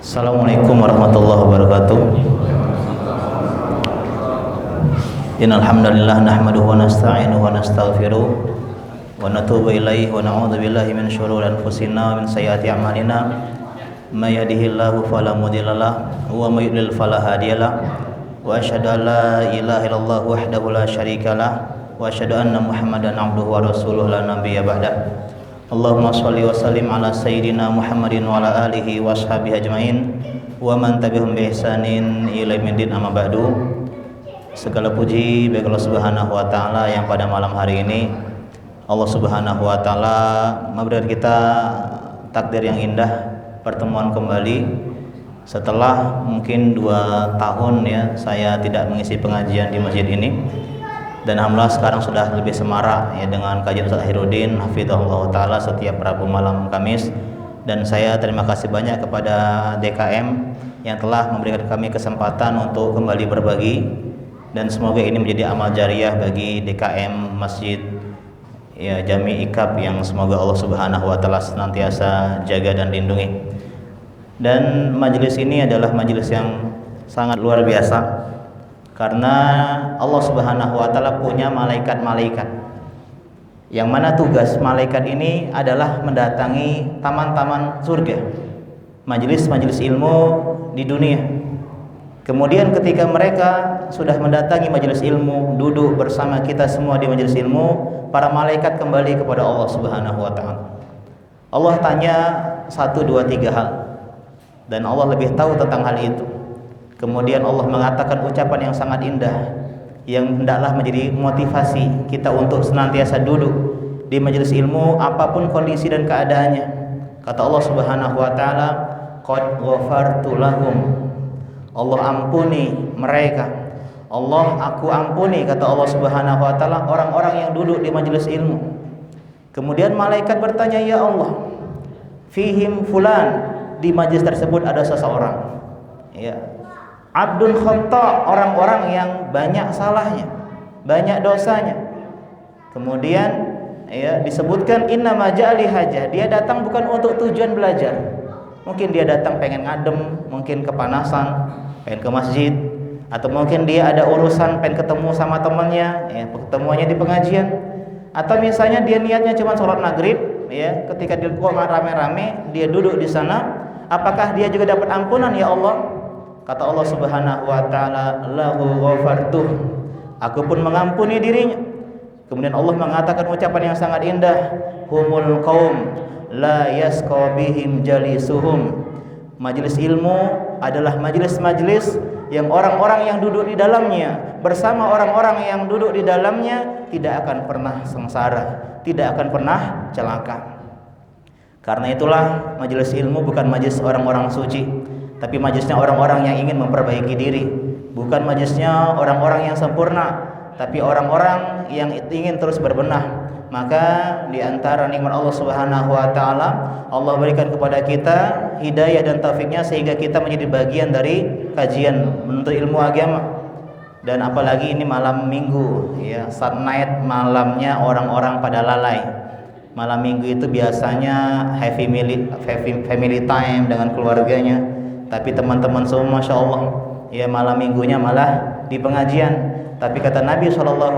Assalamualaikum warahmatullahi wabarakatuh. Innal hamdalillah nahmaduhu wa nasta'inuhu wa nastaghfiruh wa natubu ilaihi wa na'udzu billahi min syururi anfusina wa min sayyiati a'malina. May yahdihillahu fala mudhillalah wa may yudlil fala hadiyalah. Wa asyhadu an la ilaha illallah wahdahu la syarikalah wa asyhadu anna Muhammadan abduhu wa rasuluhu la nabiyya ba'dah. Allahumma sholli wa sallim ala sayyidina Muhammadin wa ala alihi wa ashabihi ajmain wa man tabi'ahum bi ihsanin ila yaumil amma ba'du. Segala puji bagi Allah Subhanahu wa taala yang pada malam hari ini Allah Subhanahu wa taala memberikan kita takdir yang indah, pertemuan kembali setelah mungkin 2 tahun ya saya tidak mengisi pengajian di masjid ini. Dan alhamdulillah sekarang sudah lebih semarak ya dengan kajian Ustaz Akhirudin hafizahullah taala setiap Rabu malam Kamis. Dan saya terima kasih banyak kepada DKM yang telah memberikan kami kesempatan untuk kembali berbagi, dan semoga ini menjadi amal jariah bagi DKM Masjid ya Jami Ikab yang semoga Allah Subhanahu wa taala senantiasa jaga dan lindungi. Dan majelis ini adalah majelis yang sangat luar biasa karena Allah Subhanahu wa taala punya malaikat-malaikat yang mana tugas malaikat ini adalah mendatangi taman-taman surga, majelis-majelis ilmu di dunia. Kemudian ketika mereka sudah mendatangi majelis ilmu, duduk bersama kita semua di majelis ilmu, para malaikat kembali kepada Allah Subhanahu wa taala. Allah tanya 1, 2, 3 hal dan Allah lebih tahu tentang hal itu. Kemudian Allah mengatakan ucapan yang sangat indah yang hendaklah menjadi motivasi kita untuk senantiasa duduk di majelis ilmu apapun kondisi dan keadaannya. Kata Allah Subhanahu wa taala, qad ghafartu lahum. Allah ampuni mereka. Aku ampuni, kata Allah Subhanahu wa taala, orang-orang yang duduk di majelis ilmu. Kemudian malaikat bertanya, ya Allah, fihim fulan, di majelis tersebut ada seseorang ya, abdun khata', orang-orang yang banyak salahnya, banyak dosanya. Kemudian ya disebutkan inna majali hajah, dia datang bukan untuk tujuan belajar. Mungkin dia datang pengen ngadem, mungkin kepanasan, pengen ke masjid, atau mungkin dia ada urusan pengen ketemu sama temannya, ya ketemuannya di pengajian. Atau misalnya dia niatnya cuma sholat maghrib, ya ketika dia rame-rame dia duduk di sana, apakah dia juga dapat ampunan ya Allah? Kata Allah Subhanahu wa taala, lahu ghafartuh, aku pun mengampuni dirinya. Kemudian Allah mengatakan ucapan yang sangat indah, humul qaum la yasqa bihim jalisuhum. Majelis ilmu adalah majelis-majelis yang orang-orang yang duduk di dalamnya bersama orang-orang yang duduk di dalamnya tidak akan pernah sengsara, tidak akan pernah celaka. Karena itulah majelis ilmu bukan majelis orang-orang suci, tapi majelisnya orang-orang yang ingin memperbaiki diri. Bukan majelisnya orang-orang yang sempurna, tapi orang-orang yang ingin terus berbenah. Maka di antara nikmat Allah Subhanahu wa taala, Allah berikan kepada kita hidayah dan taufiknya sehingga kita menjadi bagian dari kajian menuntut ilmu agama. Dan apalagi ini malam Minggu ya, Saat night, malamnya orang-orang pada lalai. Malam Minggu itu biasanya family time dengan keluarganya. Tapi teman-teman semua Masya Allah ya malam minggunya malah di pengajian. Tapi kata Nabi SAW,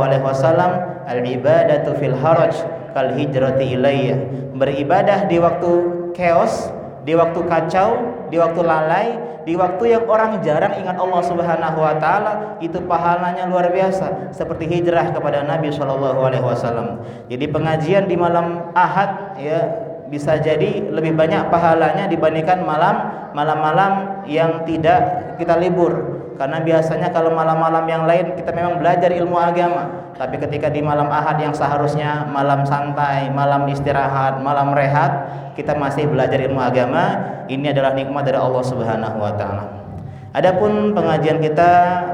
al-ibadatu fil haraj kal hijrati ilayya. Beribadah di waktu chaos, di waktu kacau, di waktu lalai, di waktu yang orang jarang ingat Allah Subhanahu wa taala, itu pahalanya luar biasa seperti hijrah kepada Nabi SAW. Jadi pengajian di malam Ahad ya bisa jadi lebih banyak pahalanya dibandingkan malam-malam yang tidak kita libur. Karena biasanya kalau malam-malam yang lain kita memang belajar ilmu agama, tapi ketika di malam Ahad yang seharusnya malam santai, malam istirahat, malam rehat, kita masih belajar ilmu agama. Ini adalah nikmat dari Allah Subhanahu wa taala. Adapun pengajian kita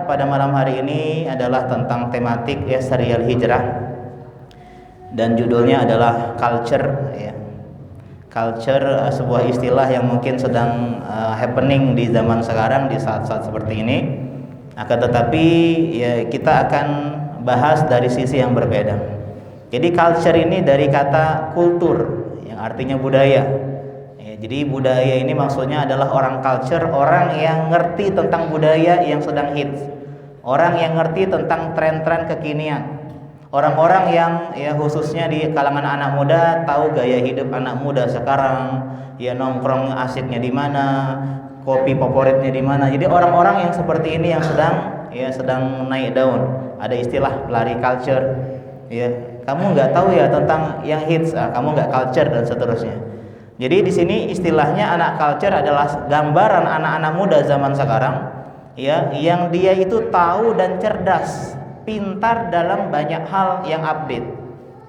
pada malam hari ini adalah tentang tematik ya serial hijrah, dan judulnya adalah culture ya. Culture sebuah istilah yang mungkin sedang happening di zaman sekarang di saat-saat seperti ini. Akan tetapi ya kita akan bahas dari sisi yang berbeda. Jadi culture ini dari kata kultur yang artinya budaya. Ya, jadi budaya ini maksudnya adalah orang culture, orang yang ngerti tentang budaya yang sedang hits, orang yang ngerti tentang tren-tren kekinian, orang-orang yang ya khususnya di kalangan anak muda tahu gaya hidup anak muda sekarang, ya nongkrong asiknya di mana, kopi favoritnya di mana. Jadi orang-orang yang seperti ini yang sedang naik daun. Ada istilah pelari culture. Ya, kamu nggak tahu ya tentang yang hits, kamu nggak culture dan seterusnya. Jadi di sini istilahnya anak culture adalah gambaran anak-anak muda zaman sekarang, ya, yang dia itu tahu dan cerdas, pintar dalam banyak hal yang update.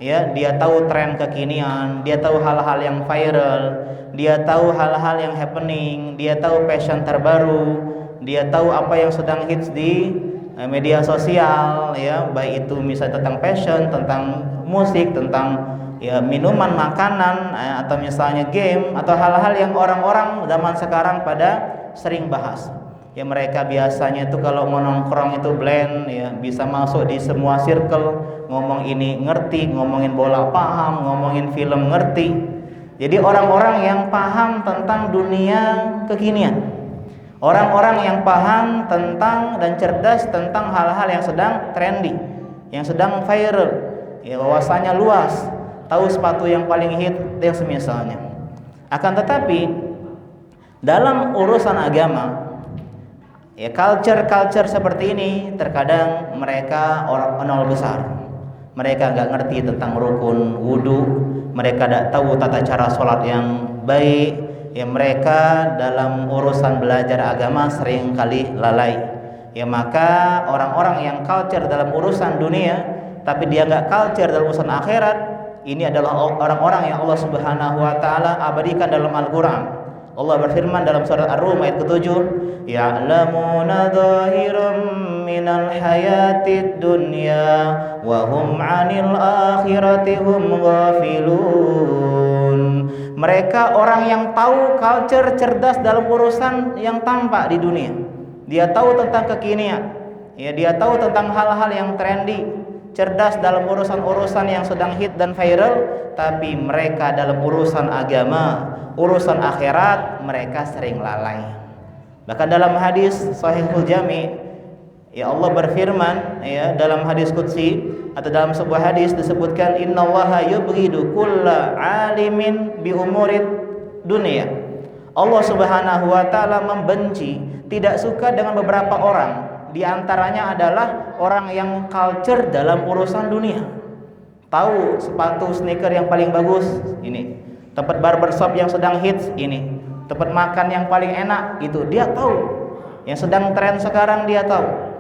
Ya, dia tahu tren kekinian, dia tahu hal-hal yang viral, dia tahu hal-hal yang happening, dia tahu fashion terbaru, dia tahu apa yang sedang hits di media sosial, ya, baik itu misalnya tentang fashion, tentang musik, tentang ya minuman, makanan, atau misalnya game, atau hal-hal yang orang-orang zaman sekarang pada sering bahas. Ya, mereka biasanya itu kalau mau nongkrong itu blend, ya, bisa masuk di semua circle, ngomong ini ngerti, ngomongin bola paham, ngomongin film ngerti. Jadi orang-orang yang paham tentang dunia kekinian, orang-orang yang paham tentang dan cerdas tentang hal-hal yang sedang trendy, yang sedang viral, ya, wawasannya luas, tahu sepatu yang paling hit yang semisalnya. Akan tetapi dalam urusan agama, ya, culture seperti ini terkadang mereka orang nol besar. Mereka nggak ngerti tentang rukun wudu, mereka tidak tahu tata cara sholat yang baik. Ya, mereka dalam urusan belajar agama sering kali lalai. Ya, maka orang-orang yang culture dalam urusan dunia tapi dia nggak culture dalam urusan akhirat, ini adalah orang-orang yang Allah Subhanahu wa taala abadikan dalam Al-Qur'an. Allah berfirman dalam surat Ar-Rum ayat ke-7, ya'lamuna dhahiran minal hayatid dunya wa hum 'anil akhirati hum ghafilun. Mereka orang yang tahu culture, cerdas dalam urusan yang tampak di dunia. Dia tahu tentang kekinian, ya, dia tahu tentang hal-hal yang trendy, cerdas dalam urusan-urusan yang sedang hit dan viral, tapi mereka dalam urusan agama, urusan akhirat mereka sering lalai. Bahkan dalam hadis Sahihul Jami, ya, Allah berfirman, ya, dalam hadis qudsi atau dalam sebuah hadis disebutkan innallaha yubghidu kulla alimin bi umurid dunia. Allah Subhanahu wa taala membenci, tidak suka dengan beberapa orang. Di antaranya adalah orang yang culture dalam urusan dunia. Tahu sepatu sneaker yang paling bagus ini, tempat barbershop yang sedang hits ini, tempat makan yang paling enak itu dia tahu. Yang sedang tren sekarang dia tahu.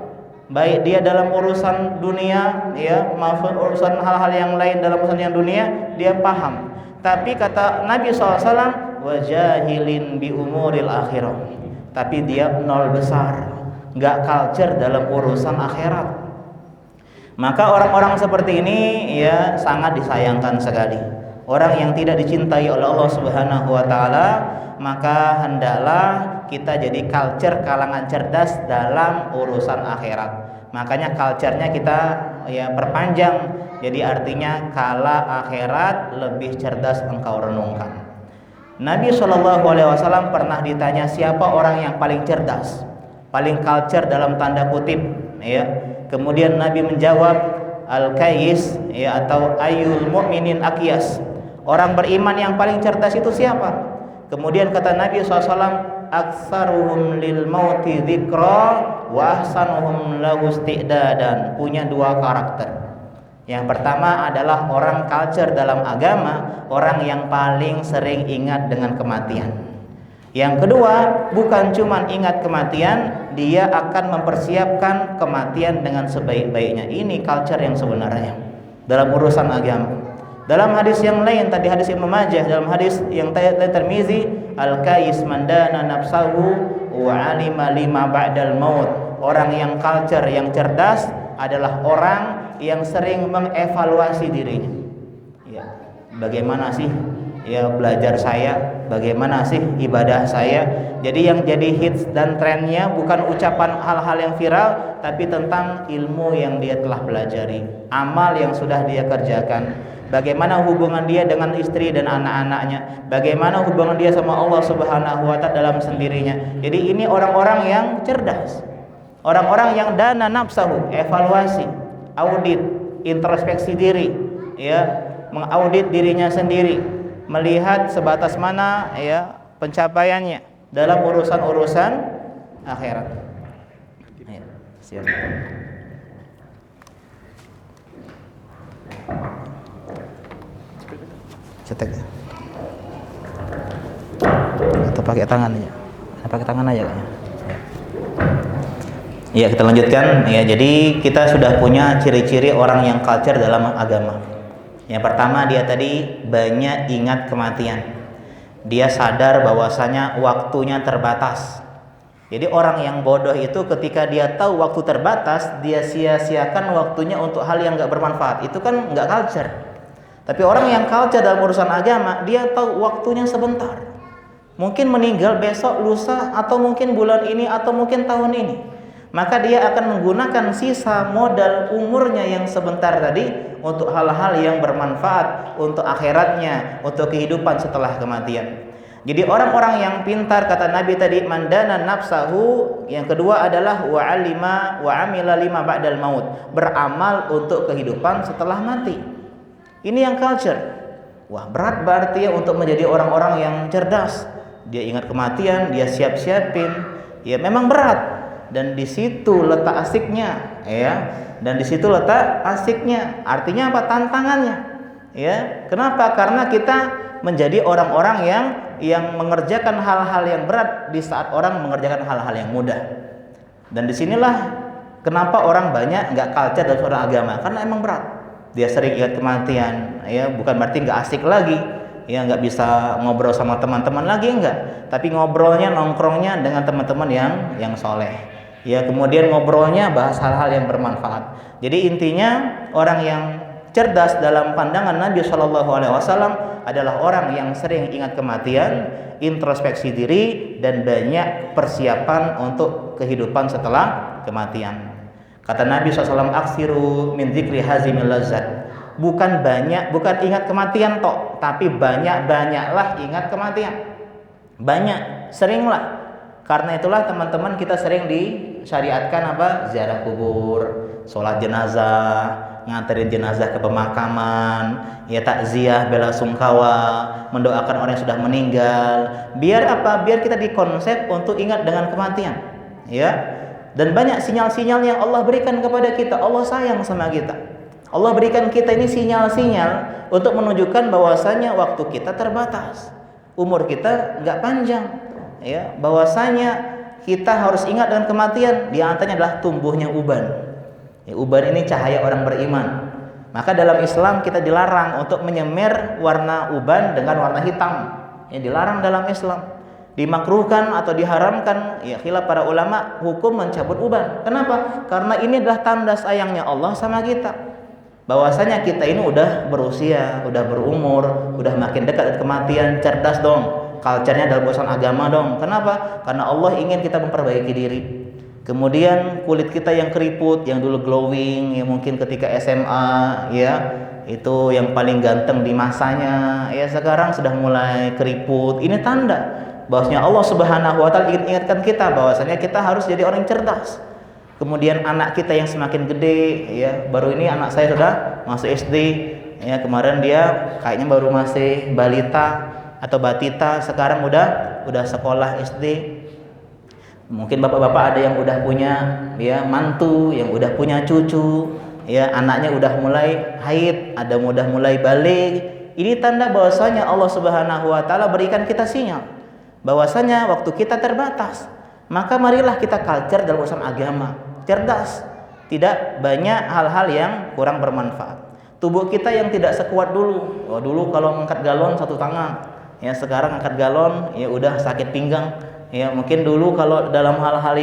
Baik dia dalam urusan dunia, ya, maupun urusan hal-hal yang lain dalam urusan yang dunia, dia paham. Tapi kata Nabi SAW, wajahilin bi umuril akhirah. Tapi dia nol besar, nggak culture dalam urusan akhirat. Maka orang-orang seperti ini, ya, sangat disayangkan sekali. Orang yang tidak dicintai oleh Allah Subhanahu wa taala, maka hendaklah kita jadi culture kalangan cerdas dalam urusan akhirat. Makanya culture-nya kita, ya, perpanjang. Jadi artinya kala akhirat lebih cerdas engkau renungkan. Nabi SAW pernah ditanya siapa orang yang paling cerdas, paling culture dalam tanda kutip, ya. Kemudian Nabi menjawab al-kayis, ya, atau ayyul mu'minin aqyas. Orang beriman yang paling cerdas itu siapa? Kemudian kata Nabi SAW, aktsaruhum lil mauti dzikra wa ahsanuhum lahu isti'dadan. Punya dua karakter. Yang pertama adalah orang culture dalam agama, orang yang paling sering ingat dengan kematian. Yang kedua, bukan cuma ingat kematian, dia akan mempersiapkan kematian dengan sebaik-baiknya. Ini culture yang sebenarnya dalam urusan agama. Dalam hadis yang lain, tadi hadis Ibnu Majah, dalam hadis yang Tirmizi, al-kais mandana nafsahu wa alima lima ba'dal maut. Orang yang culture, yang cerdas adalah orang yang sering mengevaluasi dirinya. Ya, bagaimana sih, ya, belajar saya, bagaimana sih ibadah saya. Jadi yang jadi hits dan trennya bukan ucapan hal-hal yang viral, tapi tentang ilmu yang dia telah pelajari, amal yang sudah dia kerjakan. bagaimana hubungan dia dengan istri dan anak-anaknya, bagaimana hubungan dia sama Allah Subhanahu wa taala dalam sendirinya. Jadi ini orang-orang yang cerdas, orang-orang yang dana nafsahu, evaluasi, audit, introspeksi diri, ya, mengaudit dirinya sendiri, melihat sebatas mana ya pencapaiannya dalam urusan-urusan akhirat. Ya, siap. Cetek ya. Atau pakai tangan aja. Pakai tangan aja kayaknya. Ya, kita lanjutkan ya. Jadi kita sudah punya ciri-ciri orang yang culture dalam agama. Yang pertama, dia tadi banyak ingat kematian. Dia sadar bahwasanya waktunya terbatas. Jadi orang yang bodoh itu ketika dia tahu waktu terbatas, dia sia-siakan waktunya untuk hal yang gak bermanfaat. Itu kan gak culture. Tapi orang yang culture dalam urusan agama, dia tahu waktunya sebentar. Mungkin meninggal besok, lusa, atau mungkin bulan ini, atau mungkin tahun ini. Maka dia akan menggunakan sisa modal umurnya yang sebentar tadi untuk hal-hal yang bermanfaat, untuk akhiratnya, untuk kehidupan setelah kematian. Jadi orang-orang yang pintar, kata Nabi tadi, mandana nafsahu. Yang kedua adalah wa'alima wa'amila lima ba'dal maut, beramal untuk kehidupan setelah mati. Ini yang culture. Wah, berat berarti ya untuk menjadi orang-orang yang cerdas. Dia ingat kematian, dia siap-siapin. Ya memang berat. Dan di situ letak asiknya, ya. Dan di situ letak asiknya. Artinya apa? Tantangannya. Ya. Kenapa? Karena kita menjadi orang-orang yang mengerjakan hal-hal yang berat di saat orang mengerjakan hal-hal yang mudah. Dan disinilah kenapa orang banyak nggak culture dalam suatu agama, karena emang berat. Dia sering ingat kematian, ya bukan berarti nggak asik lagi, ya nggak bisa ngobrol sama teman-teman lagi, enggak. Tapi ngobrolnya, nongkrongnya dengan teman-teman yang soleh. Ya kemudian ngobrolnya bahas hal-hal yang bermanfaat. Jadi intinya orang yang cerdas dalam pandangan Nabi SAW adalah orang yang sering ingat kematian, introspeksi diri, dan banyak persiapan untuk kehidupan setelah kematian. Kata Nabi SAW, aksiru min dzikri hazimil lazzat. Bukan ingat kematian tok, tapi banyaklah ingat kematian. Banyak, seringlah. Karena itulah teman-teman kita sering disyariatkan apa? Ziarah kubur, sholat jenazah, nganterin jenazah ke pemakaman, ya takziah, bela sungkawa, mendoakan orang yang sudah meninggal. Biar apa? Biar kita dikonsep untuk ingat dengan kematian. Ya. Dan banyak sinyal-sinyal yang Allah berikan kepada kita. Allah sayang sama kita. Allah berikan kita ini sinyal-sinyal untuk menunjukkan bahwasanya waktu kita terbatas, umur kita nggak panjang, ya. Bahwasanya kita harus ingat dengan kematian. Di antaranya adalah tumbuhnya uban. Ya, uban ini cahaya orang beriman. Maka dalam Islam kita dilarang untuk menyemir warna uban dengan warna hitam. Ya, dilarang dalam Islam. Dimakruhkan atau diharamkan, ya khilaf para ulama, hukum mencabut uban. Kenapa? Karena ini adalah tanda sayangnya Allah sama kita. Bahwasanya kita ini udah berusia, udah berumur, udah makin dekat dengan kematian. Cerdas dong, culture-nya dalam urusan agama dong. Kenapa? Karena Allah ingin kita memperbaiki diri. Kemudian kulit kita yang keriput, yang dulu glowing, ya mungkin ketika SMA, ya itu yang paling ganteng di masanya, ya sekarang sudah mulai keriput. Ini tanda bahwasanya Allah Subhanahu wa taala ingin ingatkan kita bahwasanya kita harus jadi orang yang cerdas. Kemudian anak kita yang semakin gede, ya baru ini anak saya sudah masuk SD, ya kemarin dia kayaknya baru masih balita atau batita, sekarang udah sekolah SD. Mungkin bapak-bapak ada yang udah punya ya mantu, yang udah punya cucu, ya anaknya udah mulai haid, ada udah mulai balik. Ini tanda bahwasanya Allah Subhanahu wa taala berikan kita sinyal bahwasanya waktu kita terbatas. Maka marilah kita culture dalam urusan agama, cerdas, tidak banyak hal-hal yang kurang bermanfaat. Tubuh kita yang tidak sekuat dulu. Dulu kalau angkat galon satu tangan, ya sekarang angkat galon ya udah sakit pinggang. Ya mungkin dulu kalau dalam hal-hal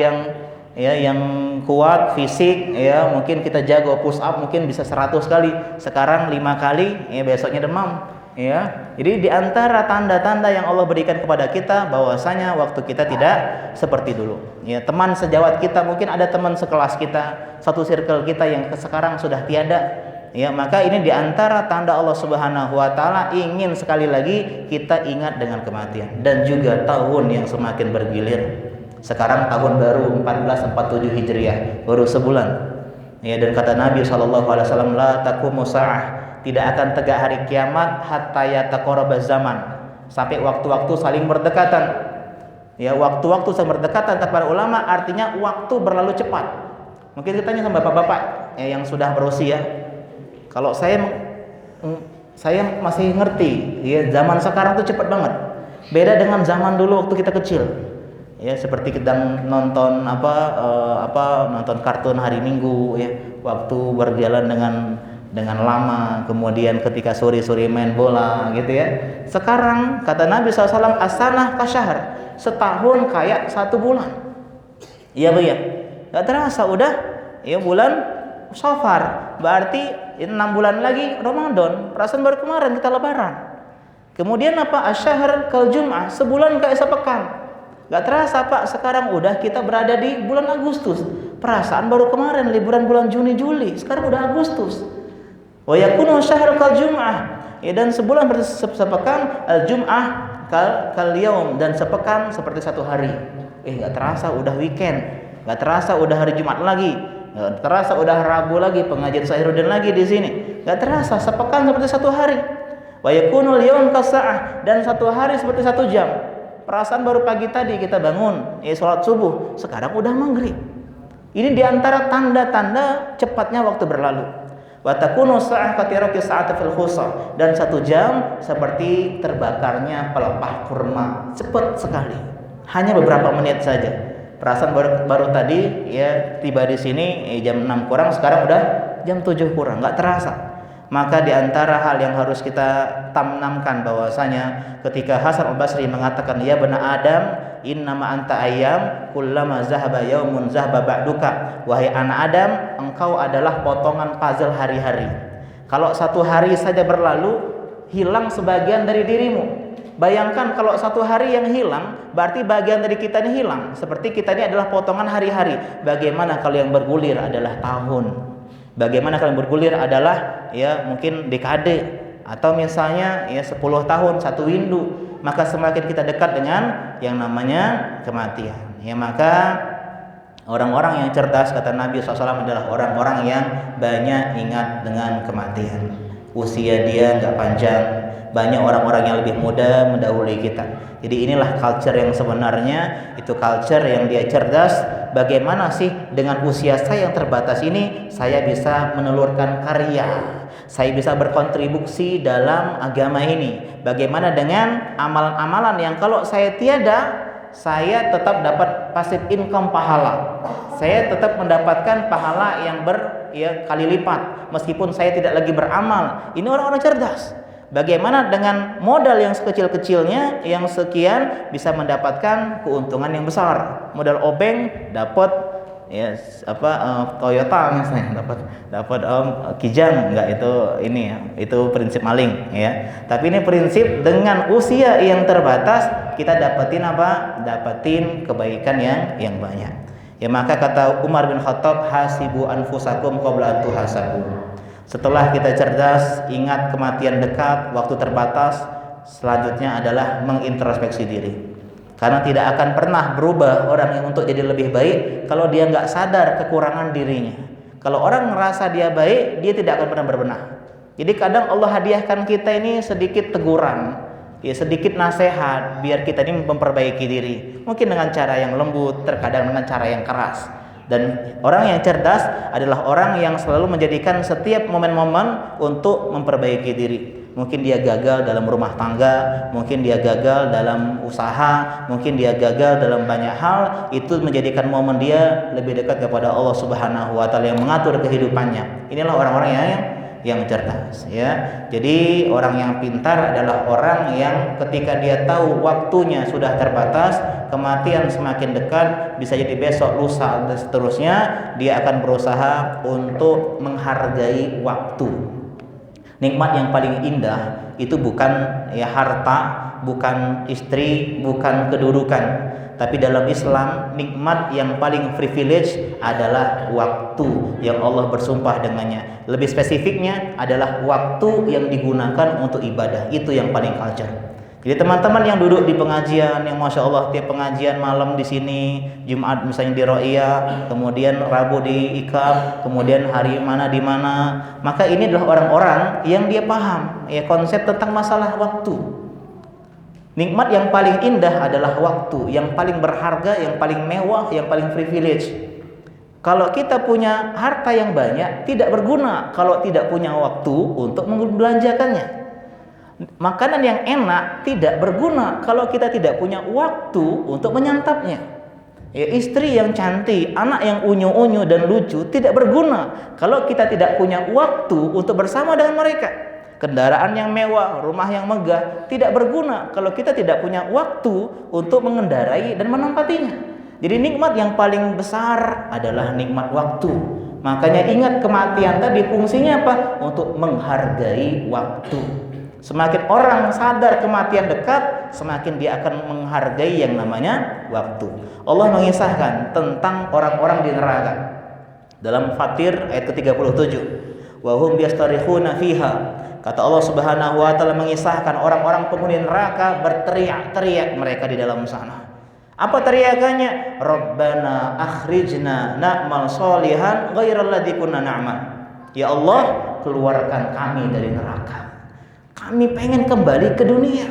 yang kuat fisik, ya mungkin kita jago push up mungkin bisa 100 kali, sekarang 5 kali, ya besoknya demam. Ya, jadi di antara tanda-tanda yang Allah berikan kepada kita bahwasanya waktu kita tidak seperti dulu. Ya, teman sejawat kita, mungkin ada teman sekelas kita, satu circle kita yang sekarang sudah tiada. Ya, maka ini diantara tanda Allah Subhanahu wa taala ingin sekali lagi kita ingat dengan kematian. Dan juga tahun yang semakin bergilir. Sekarang tahun baru 1447 Hijriah, baru sebulan. Ya, dan kata Nabi SAW, la taqumu sa'ah, tidak akan tegak hari kiamat hatta yataqarrabaz zaman, sampai waktu-waktu saling berdekatan. Ya, waktu-waktu saling berdekatan kata para ulama artinya waktu berlalu cepat. Mungkin kita tanya sama bapak-bapak ya, yang sudah berusia. Kalau saya masih ngerti, ya zaman sekarang tuh cepat banget. Beda dengan zaman dulu waktu kita kecil. Ya, seperti kita nonton nonton kartun hari Minggu ya, waktu berjalan dengan lama, kemudian ketika sore-sore main bola gitu ya. Sekarang kata Nabi SAW, as-sanah kasyahr, setahun kayak 1 bulan. Iya Bu ya. Enggak terasa udah ya bulan Safar, berarti 6 bulan lagi Ramadan. Perasaan baru kemarin kita lebaran. Kemudian apa? Asyahr kal jum'ah, sebulan kayak sepekan. Gak terasa Pak, sekarang udah kita berada di bulan Agustus. Perasaan baru kemarin liburan bulan Juni Juli, sekarang udah Agustus. Wa yakunu syahr kal jum'ah, ya, dan sebulan sepekan, al jum'ah kal yaum, dan sepekan seperti 1 hari. Gak terasa udah weekend, gak terasa udah hari Jumat lagi, gak terasa udah Rabu lagi, pengajian Sahiruddin lagi di sini. Gak terasa sepekan seperti 1 hari. Wa yakunul yaum kasa'ah, dan 1 hari seperti 1 jam. Perasaan baru pagi tadi kita bangun, sholat subuh, sekarang udah maghrib. Ini diantara tanda-tanda cepatnya waktu berlalu. Wa takunu sa'ah katiraki sa'ati fil khusar, dan 1 jam seperti terbakarnya pelepah kurma, cepat sekali. Hanya beberapa menit saja. Perasaan baru tadi ya tiba di sini jam 6 kurang, sekarang udah jam 7 kurang, nggak terasa. Maka diantara hal yang harus kita tanamkan bahwasanya ketika Hasan al-Basri mengatakan, ya bani Adam, innama anta ayyam kullama zahaba yaumun zahaba ba'duka, wahai anak Adam, engkau adalah potongan puzzle hari-hari. Kalau 1 hari saja berlalu, hilang sebagian dari dirimu. Bayangkan kalau 1 hari yang hilang, berarti bagian dari kita ini hilang. Seperti kita ini adalah potongan hari-hari. Bagaimana kalau yang bergulir adalah tahun? Bagaimana kalau yang bergulir adalah ya mungkin dekade, atau misalnya ya 10 tahun, 1 windu. Maka semakin kita dekat dengan yang namanya kematian. Ya, maka orang-orang yang cerdas kata Nabi SAW adalah orang-orang yang banyak ingat dengan kematian. Usia dia nggak panjang, banyak orang-orang yang lebih muda mendahului kita. Jadi inilah culture yang sebenarnya, itu culture yang dia cerdas. Bagaimana sih dengan usia saya yang terbatas ini saya bisa menelurkan karya, saya bisa berkontribusi dalam agama ini. Bagaimana dengan amalan-amalan yang kalau saya tiada, saya tetap dapat passive income pahala, saya tetap mendapatkan pahala yang kali lipat meskipun saya tidak lagi beramal. Ini orang-orang cerdas. Bagaimana dengan modal yang sekecil-kecilnya, yang sekian bisa mendapatkan keuntungan yang besar. Modal obeng dapat Toyota misalnya, dapat Kijang, enggak, itu prinsip maling ya. Tapi ini prinsip dengan usia yang terbatas kita dapetin kebaikan yang banyak. Ya, maka kata Umar bin Khattab, hasibu anfusakum qabla an tuhasabu. Setelah kita cerdas, ingat kematian dekat, waktu terbatas, selanjutnya adalah mengintrospeksi diri. Karena tidak akan pernah berubah orang yang untuk jadi lebih baik kalau dia nggak sadar kekurangan dirinya. Kalau orang merasa dia baik, dia tidak akan pernah berbenah. Jadi kadang Allah hadiahkan kita ini sedikit teguran, ya sedikit nasihat, biar kita ini memperbaiki diri. Mungkin dengan cara yang lembut, terkadang dengan cara yang keras. Dan orang yang cerdas adalah orang yang selalu menjadikan setiap momen-momen untuk memperbaiki diri. Mungkin dia gagal dalam rumah tangga, mungkin dia gagal dalam usaha, mungkin dia gagal dalam banyak hal. Itu menjadikan momen dia lebih dekat kepada Allah Subhanahu wa taala yang mengatur kehidupannya. Inilah orang-orang yang cerdas ya. Jadi orang yang pintar adalah orang yang ketika dia tahu waktunya sudah terbatas, kematian semakin dekat, bisa jadi besok, lusa, dan seterusnya, dia akan berusaha untuk menghargai waktu. Nikmat yang paling indah itu bukan ya harta, bukan istri, bukan kedudukan, Tapi dalam Islam, nikmat yang paling privilege adalah waktu yang Allah bersumpah dengannya. Lebih spesifiknya adalah waktu yang digunakan untuk ibadah. Itu yang paling culture. Jadi teman-teman yang duduk di pengajian, yang Masya Allah tiap pengajian malam di sini, Jumat misalnya di Ro'iyah, kemudian Rabu di Ikam, kemudian hari mana di mana, maka ini adalah orang-orang yang dia paham ya konsep tentang masalah waktu. Nikmat yang paling indah adalah waktu, yang paling berharga, yang paling mewah, yang paling privilege. Kalau kita punya harta yang banyak, tidak berguna kalau tidak punya waktu untuk membelanjakannya. Makanan yang enak tidak berguna kalau kita tidak punya waktu untuk menyantapnya. Ya, istri yang cantik, anak yang unyu-unyu dan lucu tidak berguna kalau kita tidak punya waktu untuk bersama dengan mereka. Kendaraan yang mewah, rumah yang megah tidak berguna kalau kita tidak punya waktu untuk mengendarai dan menempatinya. Jadi nikmat yang paling besar adalah nikmat waktu. Makanya ingat kematian tadi fungsinya apa? Untuk menghargai waktu. Semakin orang sadar kematian dekat, semakin dia akan menghargai yang namanya waktu. Allah mengisahkan tentang orang-orang di neraka dalam Fatir ayat ke-37. Wa hum yastarikhuna fiha. Kata Allah Subhanahu wa taala mengisahkan orang-orang penghuni neraka berteriak-teriak mereka di dalam sana. Apa teriakannya? Rabbana akhrijna na'mal sholihan ghairal ladzi kunna na'mal. Ya Allah, keluarkan kami dari neraka. Kami pengen kembali ke dunia.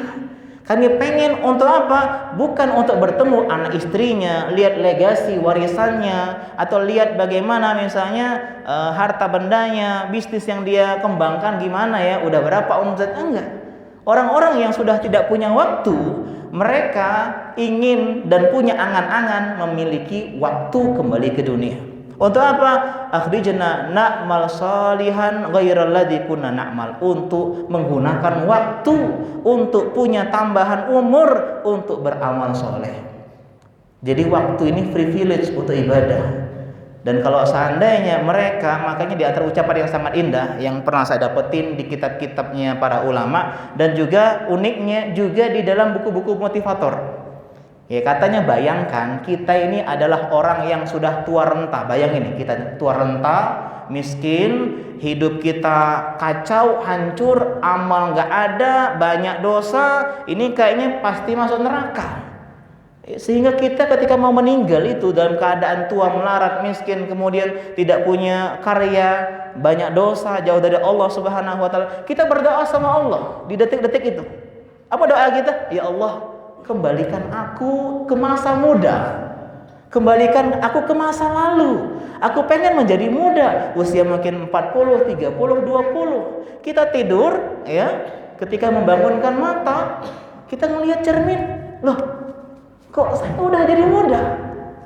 Kami pengen untuk apa? Bukan untuk bertemu anak istrinya, lihat legasi warisannya, atau lihat bagaimana misalnya harta bendanya, bisnis yang dia kembangkan gimana ya, udah berapa omset, enggak. Orang-orang yang sudah tidak punya waktu, mereka ingin dan punya angan-angan memiliki waktu kembali ke dunia. Untuk apa? Akhrijna na'mal salihan ghairal ladzi kunna na'mal, untuk menggunakan waktu untuk punya tambahan umur untuk beramal soleh. Jadi waktu ini privilege untuk ibadah. Dan kalau seandainya mereka, makanya di antara ucapan yang sangat indah yang pernah saya dapetin di kitab-kitabnya para ulama, dan juga uniknya juga di dalam buku-buku motivator. Ya katanya bayangkan kita ini adalah orang yang sudah tua renta. Bayangin kita tua renta, miskin, hidup kita kacau, hancur, amal nggak ada, banyak dosa. Ini kayaknya pasti masuk neraka. Sehingga kita ketika mau meninggal itu dalam keadaan tua melarat, miskin, kemudian tidak punya karya, banyak dosa, jauh dari Allah Subhanahu wa taala, kita berdoa sama Allah di detik-detik itu. Apa doa kita? Ya Allah, kembalikan aku ke masa muda. Kembalikan aku ke masa lalu. Aku pengen menjadi muda, usia mungkin 40, 30, 20. Kita tidur ya, ketika membangunkan mata, kita melihat cermin. Loh, kok saya udah jadi muda?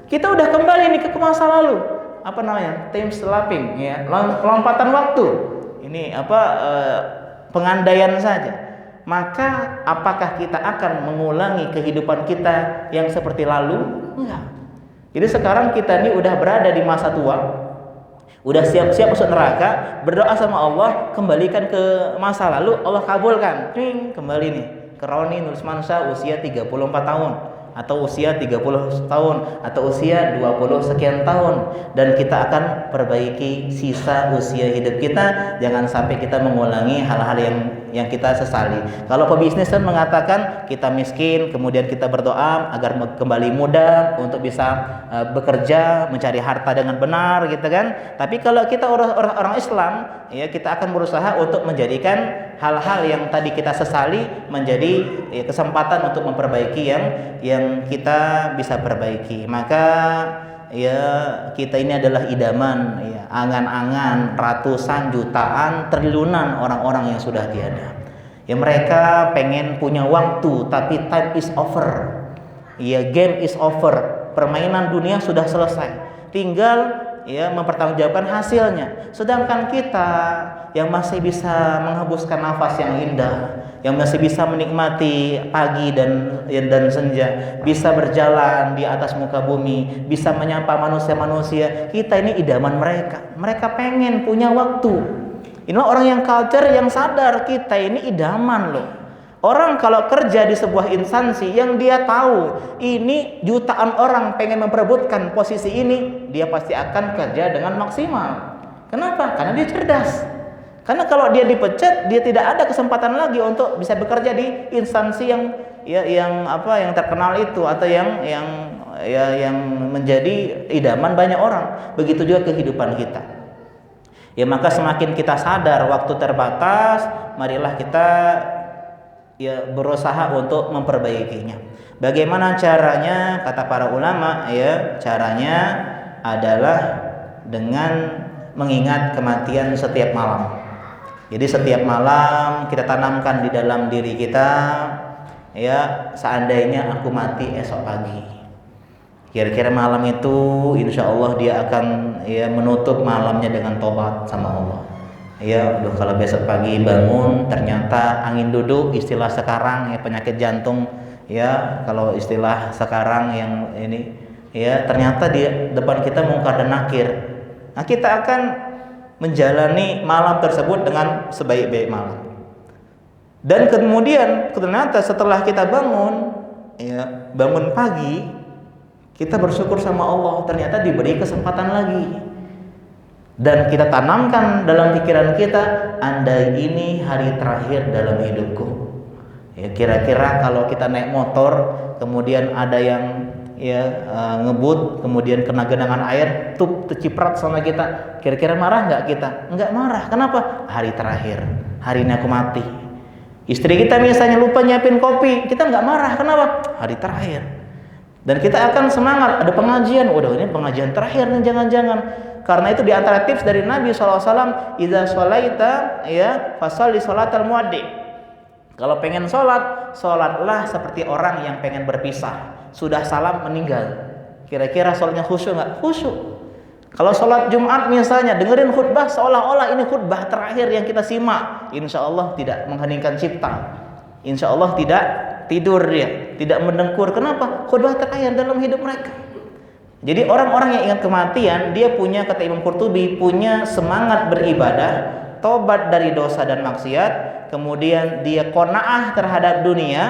Kita udah kembali nih ke masa lalu. Apa namanya? Time slapping ya, lompatan waktu. Ini pengandaian saja. Maka apakah kita akan mengulangi kehidupan kita yang seperti lalu? Enggak. Jadi sekarang kita ini udah berada di masa tua, udah siap-siap masuk neraka, berdoa sama Allah, kembalikan ke masa lalu, Allah kabulkan. Kembali nih ke Roni Nurusmansyah usia 34 tahun, atau usia 30 tahun, atau usia 20 sekian tahun, dan kita akan perbaiki sisa usia hidup kita. Jangan sampai kita mengulangi hal-hal yang kita sesali. Kalau pebisnis kan mengatakan kita miskin, kemudian kita berdoa agar kembali muda untuk bisa bekerja, mencari harta dengan benar, gitu kan. Tapi kalau kita orang Islam, ya kita akan berusaha untuk menjadikan hal-hal yang tadi kita sesali menjadi kesempatan untuk memperbaiki yang kita bisa perbaiki. Maka ya kita ini adalah idaman ya, angan-angan ratusan jutaan triliunan orang-orang yang sudah tiada. Ya mereka pengen punya waktu, tapi time is over. Ya game is over. Permainan dunia sudah selesai. Tinggal ya mempertanggungjawabkan hasilnya. Sedangkan kita yang masih bisa menghembuskan nafas yang indah, yang masih bisa menikmati pagi dan senja, bisa berjalan di atas muka bumi, bisa menyapa manusia-manusia, kita ini idaman mereka. Mereka pengen punya waktu. Inilah orang yang culture yang sadar kita ini idaman loh. Orang kalau kerja di sebuah instansi yang dia tahu ini jutaan orang pengen memperebutkan posisi ini, dia pasti akan kerja dengan maksimal. Kenapa? Karena dia cerdas. Karena kalau dia dipecat, dia tidak ada kesempatan lagi untuk bisa bekerja di instansi yang terkenal itu, atau yang menjadi idaman banyak orang. Begitu juga kehidupan kita. Ya, maka semakin kita sadar waktu terbatas, marilah kita berusaha untuk memperbaikinya. Bagaimana caranya? Kata para ulama, caranya adalah dengan mengingat kematian setiap malam. Jadi setiap malam kita tanamkan di dalam diri kita, seandainya aku mati esok pagi, kira-kira malam itu insya Allah dia akan menutup malamnya dengan tobat sama Allah. Kalau besok pagi bangun ternyata angin duduk, istilah sekarang penyakit jantung, kalau istilah sekarang yang ini, ternyata di depan kita mungkar dan nakir. Nah, kita akan menjalani malam tersebut dengan sebaik-baik malam. Dan kemudian ternyata setelah kita bangun pagi, kita bersyukur sama Allah, ternyata diberi kesempatan lagi. Dan kita tanamkan dalam pikiran kita, andai ini hari terakhir dalam hidupku. Kira-kira kalau kita naik motor, kemudian ada yang ngebut, kemudian kena genangan air, terciprat sama kita, kira-kira marah nggak kita? Nggak marah. Kenapa? Hari terakhir, hari ini aku mati. Istri kita misalnya lupa nyiapin kopi, kita nggak marah. Kenapa? Hari terakhir. Dan kita akan semangat, ada pengajian, waduh ini pengajian terakhir nih, jangan-jangan. Karena itu di antara tips dari Nabi SAW, idza sholaita fasalli sholatal muaddi. Kalau pengen sholatlah seperti orang yang pengen berpisah. Sudah salam meninggal. Kira-kira sholatnya khusyuk nggak? Khusyuk. Kalau sholat Jumat misalnya, dengerin khutbah seolah-olah ini khutbah terakhir yang kita simak. Insya Allah tidak mengheningkan cipta. Insya Allah tidak tidur dia, tidak mendengkur. Kenapa? Khutbah terakhir dalam hidup mereka. Jadi orang-orang yang ingat kematian, dia punya, kata Imam Qurtubi, punya semangat beribadah, tobat dari dosa dan maksiat, kemudian dia qanaah terhadap dunia.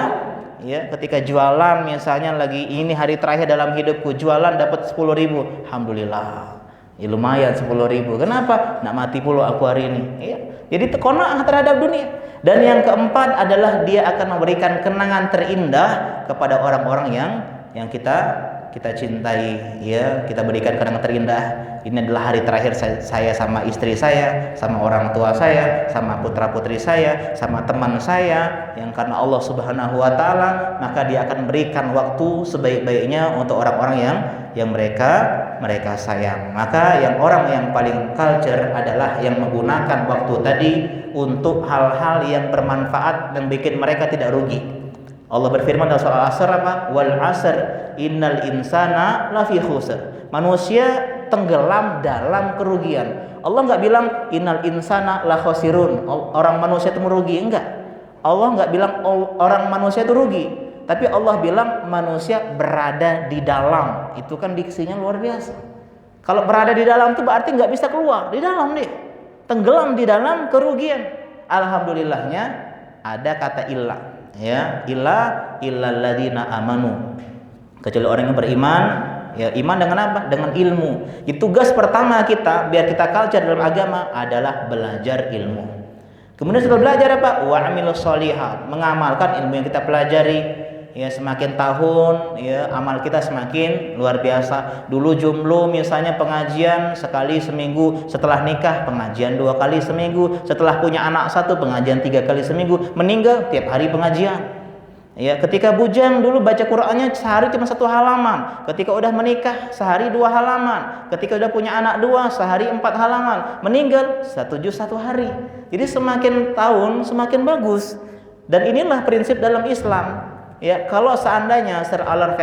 Ketika jualan misalnya, lagi ini hari terakhir dalam hidupku, jualan dapat 10.000, alhamdulillah, lumayan 10.000. Kenapa? Nak mati pula aku hari ini. Jadi qanaah terhadap dunia. Dan yang keempat adalah dia akan memberikan kenangan terindah kepada orang-orang yang kita cintai, kita berikan kenangan terindah. Ini adalah hari terakhir saya sama istri saya, sama orang tua saya, sama putra-putri saya, sama teman saya, yang karena Allah Subhanahu wa taala, maka dia akan berikan waktu sebaik-baiknya untuk orang-orang yang mereka sayang. Maka orang yang paling culture adalah yang menggunakan waktu tadi untuk hal-hal yang bermanfaat dan bikin mereka tidak rugi. Allah berfirman dalam surah Al-Asr, wal asr innal insana lafi khusr. Manusia tenggelam dalam kerugian. Allah nggak bilang innal insana la khosirun, orang manusia itu merugi, enggak. Allah nggak bilang orang manusia itu rugi, tapi Allah bilang manusia berada di dalam. Itu kan diksinya luar biasa. Kalau berada di dalam itu berarti nggak bisa keluar, di dalam nih, tenggelam di dalam kerugian. Alhamdulillahnya ada kata illa. Illal ladzina amanu, kecuali orang yang beriman. Iman dengan apa? Dengan ilmu. Tugas pertama kita biar kita culture dalam agama adalah belajar ilmu. Kemudian setelah belajar apa? Wa amilus sholihat, mengamalkan ilmu yang kita pelajari. Semakin tahun amal kita semakin luar biasa. Dulu jomblo misalnya pengajian sekali seminggu, setelah nikah pengajian 2 kali seminggu, setelah punya anak 1 pengajian 3 kali seminggu, meninggal tiap hari pengajian. Ketika bujang dulu baca Qur'annya sehari cuma 1 halaman, ketika udah menikah sehari 2 halaman, ketika udah punya anak 2 sehari 4 halaman, meninggal 1 juz 1 hari. Jadi semakin tahun semakin bagus. Dan inilah prinsip dalam Islam. Kalau seandainya Sir Alex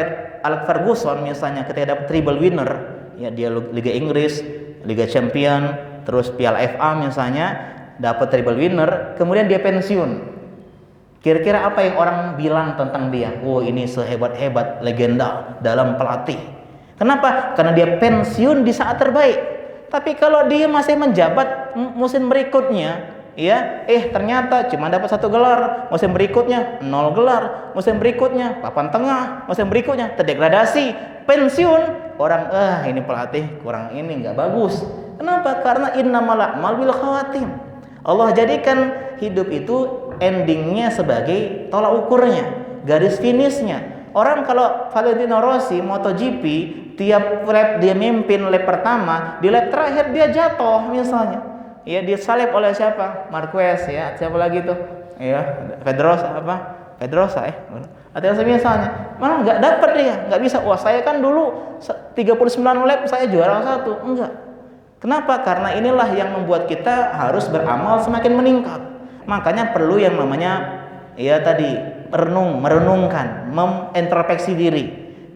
Ferguson misalnya ketika dapat treble winner, dia Liga Inggris, Liga Champion, terus Piala FA misalnya, dapat treble winner, kemudian dia pensiun. Kira-kira apa yang orang bilang tentang dia? Oh, ini sehebat-hebat legenda dalam pelatih. Kenapa? Karena dia pensiun di saat terbaik. Tapi kalau dia masih menjabat musim berikutnya, ya, ternyata cuma dapat 1 gelar, musim berikutnya 0 gelar, musim berikutnya papan tengah, musim berikutnya terdegradasi, pensiun. Orang ini pelatih kurang, ini nggak bagus. Kenapa? Karena innamal a'mal bil khawatim. Allah jadikan hidup itu endingnya sebagai tolak ukurnya, garis finishnya. Orang kalau Valentino Rossi MotoGP, tiap lap dia mimpin lap pertama, di lap terakhir dia jatuh misalnya. Ya, dia salib oleh siapa? Marquez, ya. Siapa lagi tuh? Ya, Pedrosa atau misalnya. Malah nggak dapat dia, nggak bisa. Wah, saya kan dulu 39 lap saya juara 1. Enggak. Kenapa? Karena inilah yang membuat kita harus beramal semakin meningkat. Makanya perlu yang namanya merenungkan, mengintrospeksi diri.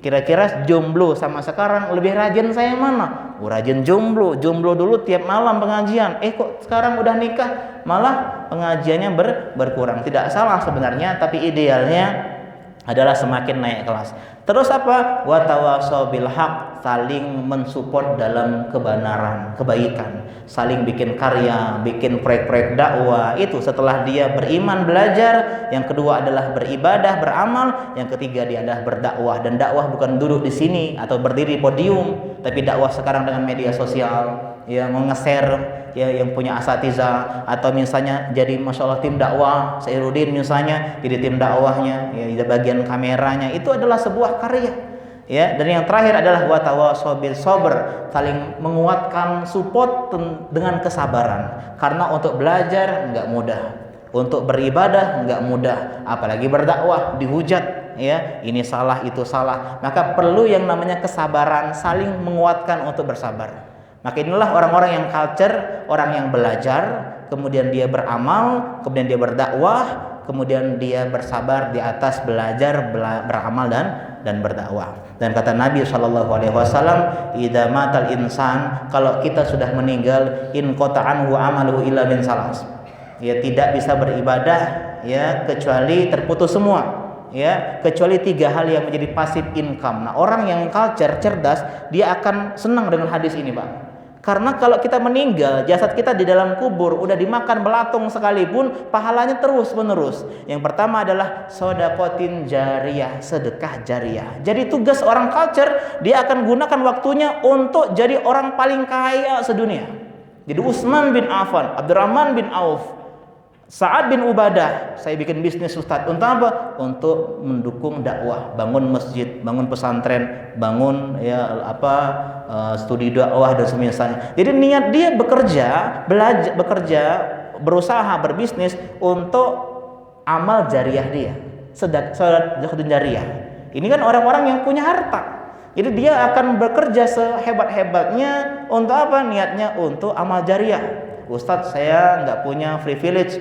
Kira-kira jomblo sama sekarang lebih rajin saya mana? Rajin jomblo dulu tiap malam pengajian. Kok sekarang udah nikah malah pengajiannya berkurang. Tidak salah sebenarnya, tapi idealnya adalah semakin naik kelas. Terus apa? Wa tawasau bil haq, saling mensupport dalam kebenaran, kebaikan, saling bikin karya, bikin proyek-proyek dakwah. Itu setelah dia beriman, belajar. Yang kedua adalah beribadah, beramal. Yang ketiga dia adalah berdakwah. Dan dakwah bukan duduk di sini atau berdiri di podium, tapi dakwah sekarang dengan media sosial, ya, nge-share, ya, yang punya asatiza, atau misalnya jadi masalah tim dakwah Sairudin misalnya jadi tim dakwahnya, ya, di bagian kameranya. Itu adalah sebuah karya, ya. Dan yang terakhir adalah wa tawasau bil sabr, saling menguatkan, support dengan kesabaran. Karena untuk belajar enggak mudah, untuk beribadah enggak mudah, apalagi berdakwah dihujat, ya, ini salah itu salah. Maka perlu yang namanya kesabaran, saling menguatkan untuk bersabar. Maka inilah orang-orang yang culture, orang yang belajar, kemudian dia beramal, kemudian dia berdakwah, kemudian dia bersabar di atas belajar, beramal dan berdakwah. Dan kata Nabi SAW, idza matal insan, kalau kita sudah meninggal, in qata'anhu amaluhu illa min salas. Ya, tidak bisa beribadah, ya, kecuali terputus semua. Ya, kecuali 3 hal yang menjadi passive income. Nah, orang yang culture, cerdas, dia akan senang dengan hadis ini, Pak. Karena kalau kita meninggal, jasad kita di dalam kubur udah dimakan belatung sekalipun, pahalanya terus menerus. Yang pertama adalah shadaqatin jariyah, sedekah jariyah. Jadi tugas orang culture, dia akan gunakan waktunya untuk jadi orang paling kaya sedunia. Jadi Utsman bin Affan, Abdurrahman bin Auf, Sa'ad bin Ubadah, saya bikin bisnis Ustadz. Untuk apa? Untuk mendukung dakwah, bangun masjid, bangun pesantren, bangun studi dakwah dan semisalnya. Jadi niat dia bekerja, berusaha, berbisnis untuk amal jariah dia, sedekah jariah. Ini kan orang-orang yang punya harta. Jadi dia akan bekerja sehebat-hebatnya untuk apa? Niatnya untuk amal jariah. Ustadz, saya nggak punya privilege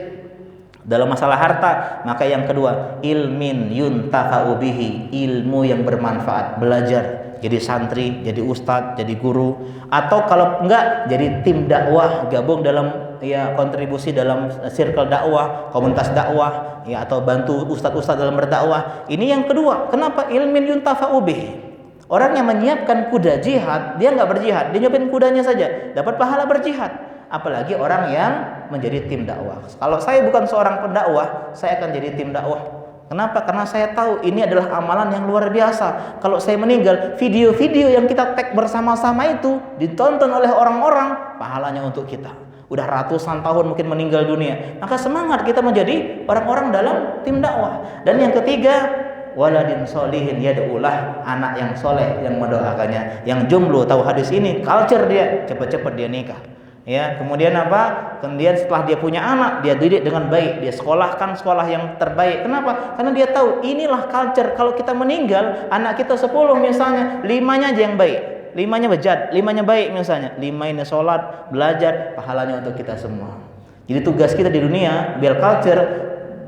dalam masalah harta. Maka yang kedua, ilmin yuntafa'u bihi, ilmu yang bermanfaat, belajar, jadi santri, jadi ustadz, jadi guru, atau kalau enggak jadi tim dakwah, gabung dalam, ya, kontribusi dalam circle dakwah, komunitas dakwah, ya, atau bantu ustadz-ustadz dalam berdakwah. Ini yang kedua. Kenapa? Ilmin yuntafa'u bihi. Orang yang menyiapkan kuda jihad, dia nggak berjihad, dia nyiapin kudanya saja, dapat pahala berjihad. Apalagi orang yang menjadi tim dakwah. Kalau saya bukan seorang pendakwah, saya akan jadi tim dakwah. Kenapa? Karena saya tahu ini adalah amalan yang luar biasa. Kalau saya meninggal, video-video yang kita tag bersama-sama itu ditonton oleh orang-orang, pahalanya untuk kita. Udah ratusan tahun mungkin meninggal dunia. Maka semangat kita menjadi orang-orang dalam tim dakwah. Dan yang ketiga, waladin solihin yad'ulah, anak yang soleh yang mendoakannya. Yang jomblo tahu hadis ini, culture dia, cepat-cepat dia nikah. Ya, kemudian apa? Kemudian setelah dia punya anak, dia didik dengan baik, dia sekolahkan sekolah yang terbaik. Kenapa? Karena dia tahu inilah culture. Kalau kita meninggal, anak kita 10 misalnya, 5-nya aja yang baik, 5-nya bejat, 5-nya baik misalnya, 5 ini sholat, belajar, pahalanya untuk kita semua. Jadi tugas kita di dunia, biar culture,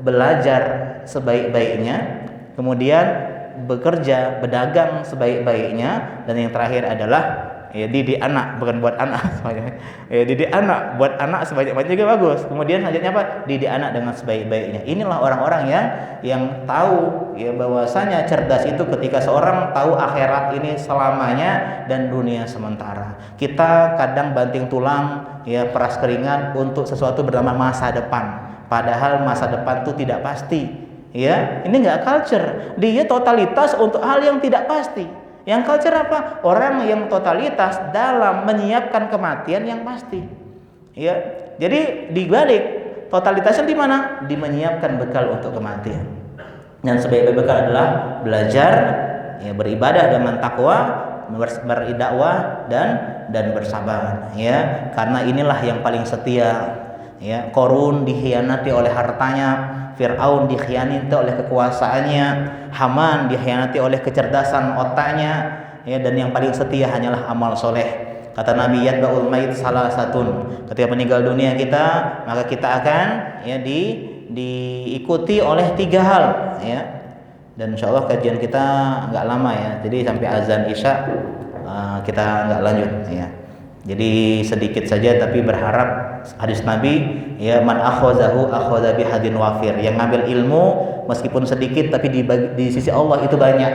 belajar sebaik-baiknya, kemudian bekerja, berdagang sebaik-baiknya, dan yang terakhir adalah, ya didik anak, bukan buat anak sebanyak. Ya didik anak, buat anak sebanyak-banyaknya juga bagus. Kemudian selanjutnya apa? Didik anak dengan sebaik-baiknya. Inilah orang-orang yang tahu ya bahwasanya cerdas itu ketika seorang tahu akhirat ini selamanya dan dunia sementara. Kita kadang banting tulang ya peras keringat untuk sesuatu bernama masa depan. Padahal masa depan itu tidak pasti. Ya, ini enggak culture. Dia totalitas untuk hal yang tidak pasti. Yang culture apa? Orang yang totalitas dalam menyiapkan kematian yang pasti. Ya. Jadi dibalik totalitasnya di mana? Di menyiapkan bekal untuk kematian. Dan sebaik-baik bekal adalah belajar, ya, beribadah dengan takwa, berdakwah dan bersabar, ya. Karena inilah yang paling setia. Ya, Qarun dikhianati oleh hartanya, Fir'aun dikhianati oleh kekuasaannya, Haman dikhianati oleh kecerdasan otaknya, ya, dan yang paling setia hanyalah amal soleh. Kata Nabi, yatba'ul mayit salasatun. Ketika meninggal dunia kita, maka kita akan ya diikuti oleh 3 hal, ya. Dan insyaallah kajian kita enggak lama ya. Jadi sampai azan Isya kita enggak lanjut ya. Jadi sedikit saja tapi berharap hadis Nabi ya man akhazahu akhadha bihadin wafir. Yang ngambil ilmu meskipun sedikit tapi di sisi Allah itu banyak.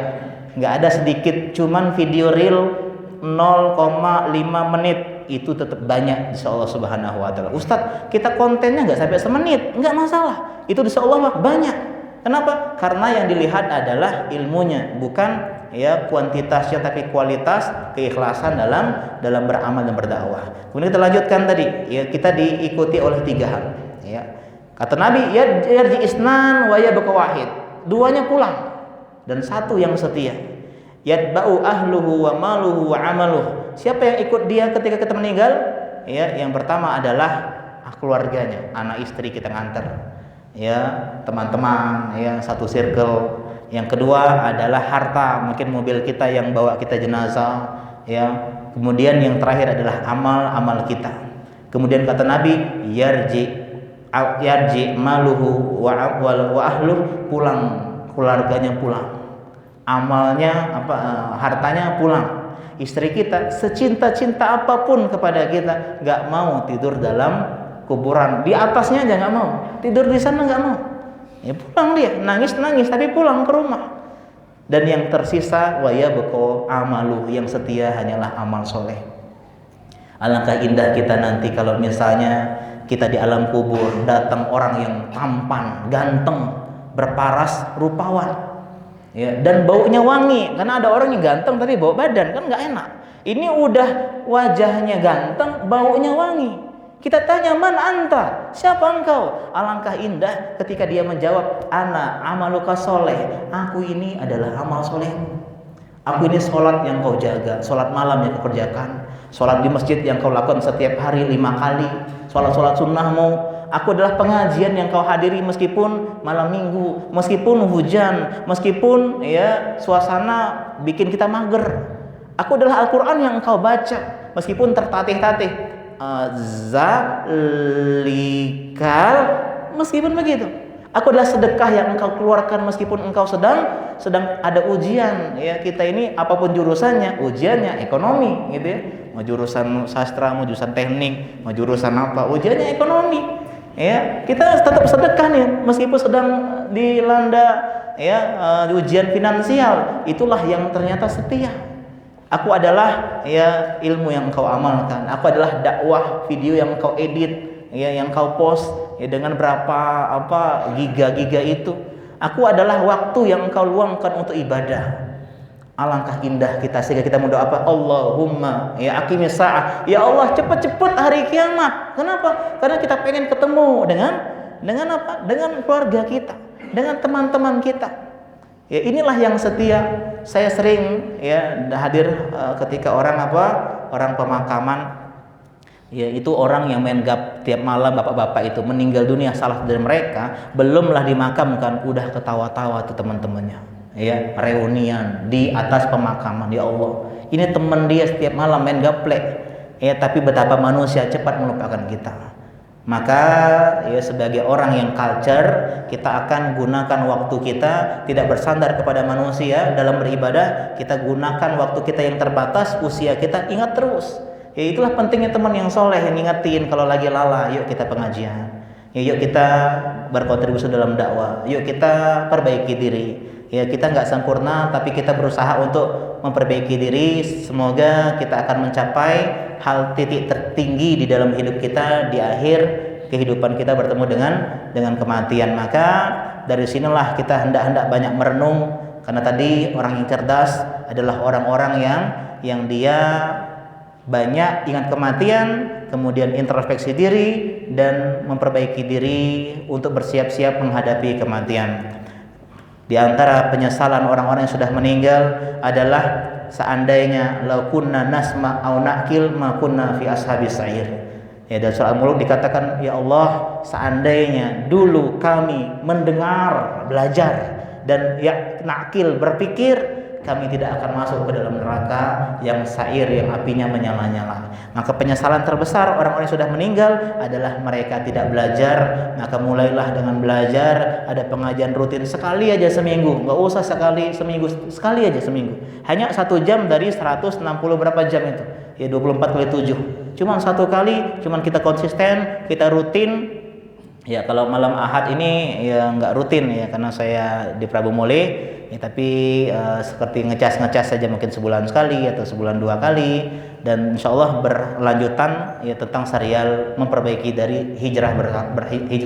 Enggak ada sedikit, cuman video reel 0,5 menit itu tetap banyak di sisi Allah Subhanahu wa taala. Ustaz, kita kontennya enggak sampai semenit, enggak masalah. Itu di sisi Allah banyak. Kenapa? Karena yang dilihat adalah ilmunya, bukan ya kuantitasnya tapi kualitas keikhlasan dalam beramal dan berdakwah. Kemudian kita lanjutkan tadi, ya kita diikuti oleh 3 hal, ya. Kata Nabi, yarji isnan wa yabqa wahid. 2-nya pulang dan 1 yang setia. Yatba'u ahluhu wa maluhu wa amaluhu. Siapa yang ikut dia ketika kita meninggal? Ya, yang pertama adalah keluarganya, anak istri kita nganter. Ya, teman-teman, ya, satu circle. Yang kedua adalah harta, mungkin mobil kita yang bawa kita jenazah, ya. Kemudian yang terakhir adalah amal kita. Kemudian kata Nabi, yarji maluhu wa ahluh, pulang, keluarganya pulang. Amalnya hartanya pulang. Istri kita secinta-cinta apapun kepada kita, enggak mau tidur dalam kuburan, di atasnya aja nggak mau, tidur di sana nggak mau, ya pulang dia, nangis tapi pulang ke rumah. Dan yang tersisa wa yabqa amalu, yang setia hanyalah amal soleh. Alangkah indah kita nanti kalau misalnya kita di alam kubur datang orang yang tampan, ganteng, berparas, rupawan, ya, dan baunya wangi. Karena ada orang yang ganteng tapi bau badan kan nggak enak. Ini udah wajahnya ganteng, baunya wangi. Kita tanya, man anta? Siapa engkau? Alangkah indah ketika dia menjawab, ana amaluka soleh. Aku ini adalah amal solehmu. Aku ini sholat yang kau jaga, sholat malam yang kau kerjakan, sholat di masjid yang kau lakukan setiap hari 5 kali, sholat sunnahmu. Aku adalah pengajian yang kau hadiri meskipun malam minggu, meskipun hujan, meskipun ya suasana bikin kita mager. Aku adalah Al-Quran yang kau baca meskipun tertatih-tatih. Zalikal, meskipun begitu. Aku adalah sedekah yang engkau keluarkan meskipun engkau sedang ada ujian. Ya, kita ini apapun jurusannya, ujiannya ekonomi, gitu ya. Mau jurusan sastra, mau jurusan teknik, mau jurusan apa, ujiannya ekonomi. Ya, kita tetap sedekah nih meskipun sedang dilanda ya ujian finansial. Itulah yang ternyata setia. Aku adalah ya ilmu yang engkau amalkan. Aku adalah dakwah video yang engkau edit, ya, yang engkau post ya dengan berapa giga itu. Aku adalah waktu yang engkau luangkan untuk ibadah. Alangkah indah kita sehingga kita mendoa apa? Allahumma ya aqimis sa'ah. Ya Allah, cepat-cepat hari kiamat. Kenapa? Karena kita pengen ketemu dengan apa? Dengan keluarga kita, dengan teman-teman kita. Ya, inilah yang setia. Saya sering ya hadir ketika orang pemakaman, ya itu orang yang main gap tiap malam, bapak-bapak itu meninggal dunia, salah dari mereka belumlah dimakamkan udah ketawa-tawa tuh teman-temannya, ya reunian di atas pemakaman. Ya Allah, ini teman dia setiap malam main gaplek, ya tapi betapa manusia cepat melupakan kita. Maka ya sebagai orang yang culture, kita akan gunakan waktu kita tidak bersandar kepada manusia dalam beribadah. Kita gunakan waktu kita yang terbatas, usia kita, ingat terus. Ya itulah pentingnya teman yang soleh yang ngingetin kalau lagi lala, yuk kita pengajian. Ya, yuk kita berkontribusi dalam dakwah. Yuk kita perbaiki diri. Ya kita nggak sempurna, tapi kita berusaha untuk memperbaiki diri. Semoga kita akan mencapai hal titik tertinggi di dalam hidup kita di akhir kehidupan kita bertemu dengan kematian. Maka dari sinilah kita hendak banyak merenung, karena tadi orang yang cerdas adalah orang-orang yang dia banyak ingat kematian, kemudian introspeksi diri dan memperbaiki diri untuk bersiap-siap menghadapi kematian. Di antara penyesalan orang-orang yang sudah meninggal adalah seandainya lau kunna nasma au naqil ma kunna fi ashabis sa'ir. Ya, dalam surah Al-Mulk dikatakan, ya Allah, seandainya dulu kami mendengar, belajar dan ya naqil, berpikir, kami tidak akan masuk ke dalam neraka yang sa'ir, yang apinya menyala-nyala. Maka penyesalan terbesar orang-orang yang sudah meninggal adalah mereka tidak belajar. Maka mulailah dengan belajar. Ada pengajian rutin sekali aja seminggu, nggak usah seminggu sekali aja seminggu. Hanya 1 jam dari 160 berapa jam itu, ya 24 kali 7. Cuma 1 kali, cuman kita konsisten, kita rutin. Ya kalau malam Ahad ini ya nggak rutin ya, karena saya di Prabu Mole ya, tapi seperti ngecas saja, mungkin sebulan sekali atau sebulan 2 kali. Dan insya Allah berlanjutan ya tentang serial memperbaiki dari hijrah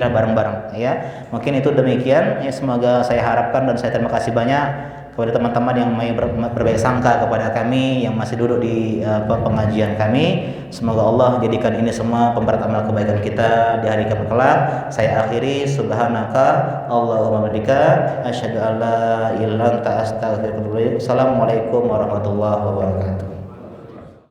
bareng-bareng ya. Mungkin itu demikian ya, semoga saya harapkan, dan saya terima kasih banyak kepada teman-teman yang berbaik sangka kepada kami yang masih duduk di pengajian kami. Semoga Allah jadikan ini semua pemberat amal kebaikan kita di hari kiamat kelak. Saya akhiri, subhanaka Allahumma bika asyhadu an la ilaha illa anta astaghfiruka wa atubu ilaik. Assalamualaikum warahmatullahi wabarakatuh.